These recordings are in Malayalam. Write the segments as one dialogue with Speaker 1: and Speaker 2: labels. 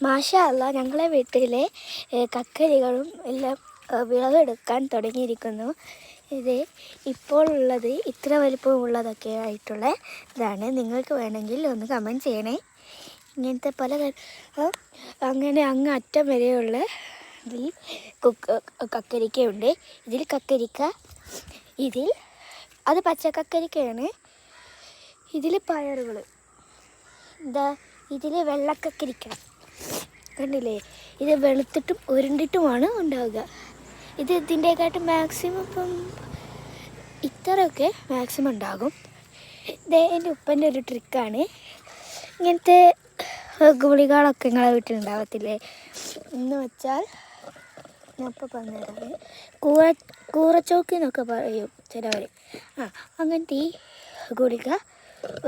Speaker 1: മാഷാ അല്ലാ, ഞങ്ങളെ വീട്ടിലെ കക്കരികളും എല്ലാം വിളവെടുക്കാൻ തുടങ്ങിയിരിക്കുന്നു. ഇത് ഇപ്പോൾ ഉള്ളത് ഇത്ര വലിപ്പമുള്ളതൊക്കെ ആയിട്ടുള്ള ഇതാണ്. നിങ്ങൾക്ക് വേണമെങ്കിൽ ഒന്ന് കമൻറ്റ് ചെയ്യണേ. ഇങ്ങനത്തെ പല അങ്ങനെ അങ്ങ് അറ്റം വരെയുള്ള ഇതിൽ കക്കരിക്കയുണ്ട്. ഇതിൽ കക്കരിക്ക, ഇതിൽ അത് പച്ചക്കക്കരിക്കയാണ്. ഇതിൽ പയറുകൾ, ഇതിൽ വെള്ളക്കക്കരിക്ക കണ്ടില്ലേ. ഇത് വെളുത്തിട്ടും ഉരുണ്ടിട്ടുമാണ് ഉണ്ടാവുക. ഇത് ഇതിൻ്റെക്കാട്ടും മാക്സിമം ഇപ്പം ഇത്രയൊക്കെ മാക്സിമം ഉണ്ടാകും. ഇത് എൻ്റെ ഉപ്പൻ്റെ ഒരു ട്രിക്കാണ്. ഇങ്ങനത്തെ ഗുളികളൊക്കെ നിങ്ങളെ വീട്ടിലുണ്ടാകത്തില്ലേ എന്ന് വെച്ചാൽ ഞാൻ ഇപ്പോൾ പറഞ്ഞുതരാം. കൂറച്ചോക്ക് എന്നൊക്കെ പറയും ചിലവർ. അങ്ങനത്തെ ഈ ഗുളിക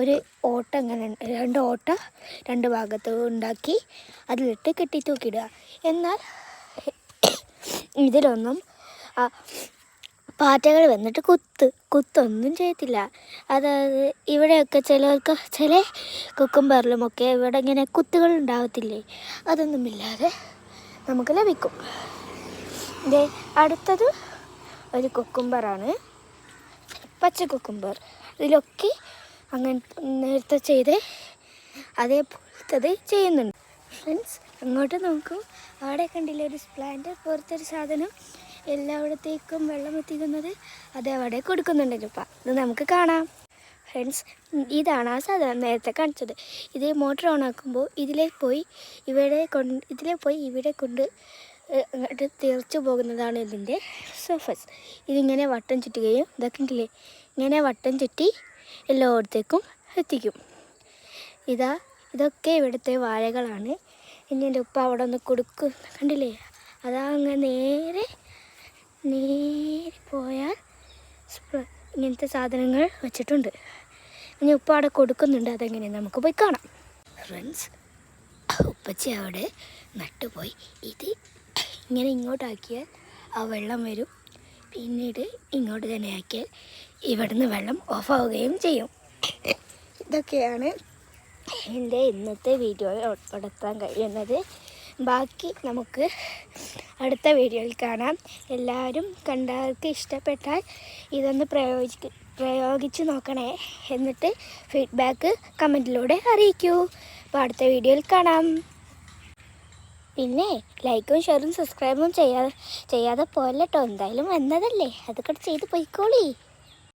Speaker 1: ഒരു ഓട്ട അങ്ങനെ 2 ഓട്ട 2 ഭാഗത്ത് ഉണ്ടാക്കി അതിലിട്ട് കെട്ടി തൂക്കിയിടുക. എന്നാൽ ഇതിലൊന്നും പാറ്റകൾ വന്നിട്ട് കുത്തൊന്നും ചെയ്യത്തില്ല. അതായത് ഇവിടെയൊക്കെ ചില കുക്കുംബറിലുമൊക്കെ ഇവിടെ ഇങ്ങനെ കുത്തുകൾ ഉണ്ടാകത്തില്ലേ, അതൊന്നുമില്ലാതെ നമുക്ക് ലഭിക്കും. ഇതേ അടുത്തത് ഒരു കുക്കുംബറാണ്, പച്ച കുക്കുംബർ. ഇതിലൊക്കെ അങ്ങനെ നേരത്തെ ചെയ്ത് അതേപോലത്തത് ചെയ്യുന്നുണ്ട്. ഫ്രണ്ട്സ്, അങ്ങോട്ട് നോക്കൂ. അവിടെ കണ്ടില്ലേ ഒരു സ്പ്ലാൻഡർ പോലത്തൊരു സാധനം എല്ലായിടത്തേക്കും വെള്ളം എത്തിക്കുന്നത്, അതവിടെ കൊടുക്കുന്നുണ്ട് ഇപ്പം. ഇത് നമുക്ക് കാണാം. ഫ്രണ്ട്സ്, ഇതാണ് ആ സാധനം നേരത്തെ കാണിച്ചത്. ഇത് മോട്ടർ ഓൺ ആക്കുമ്പോൾ ഇതിലെ പോയി ഇവിടെ കൊണ്ട് അങ്ങോട്ട് തെറിച്ചു പോകുന്നതാണ് ഇതിൻ്റെ സർഫസ്. ഇതിങ്ങനെ വട്ടം ചുറ്റുകയും ഇതൊക്കെ ഉണ്ടല്ലേ, ഇങ്ങനെ വട്ടം ചുറ്റി എല്ലായിടത്തേക്കും എത്തിക്കും. ഇതൊക്കെ ഇവിടുത്തെ വാഴകളാണ്. ഇനി എൻ്റെ ഉപ്പ അവിടെ ഒന്ന് കൊടുക്കും കണ്ടില്ലേ. അതങ്ങനെ നേരെ പോയാൽ ഇങ്ങനത്തെ സാധനങ്ങൾ വെച്ചിട്ടുണ്ട്. ഇനി ഉപ്പ അവിടെ കൊടുക്കുന്നുണ്ട്. അതെങ്ങനെയാണ് നമുക്ക് പോയി കാണാം. ഫ്രണ്ട്സ്, ഉപ്പച്ചി അവിടെ നട്ടുപോയി. ഇത് ഇങ്ങനെ ഇങ്ങോട്ടാക്കിയാൽ ആ വെള്ളം വരും. പിന്നീട് ഇങ്ങോട്ട് തന്നെ ആക്കിയാൽ ഇവിടുന്ന് വെള്ളം ഓഫാവുകയും ചെയ്യും. ഇതൊക്കെയാണ് എൻ്റെ ഇന്നത്തെ വീഡിയോയിൽ ഉൾപ്പെടുത്താൻ കഴിയുന്നത്. ബാക്കി നമുക്ക് അടുത്ത വീഡിയോയിൽ കാണാം. എല്ലാവരും കണ്ടവർക്ക് ഇഷ്ടപ്പെട്ടാൽ ഇതൊന്ന് പ്രയോഗിച്ച് നോക്കണേ. എന്നിട്ട് ഫീഡ്ബാക്ക് കമൻറ്റിലൂടെ അറിയിക്കൂ. അപ്പോൾ അടുത്ത വീഡിയോയിൽ കാണാം. പിന്നെ ലൈക്കും ഷെയറും സബ്സ്ക്രൈബും ചെയ്യാതെ പോലെ കേട്ടോ. എന്തായാലും വന്നതല്ലേ, അതൊക്കെ ചെയ്ത് പോയിക്കോളി.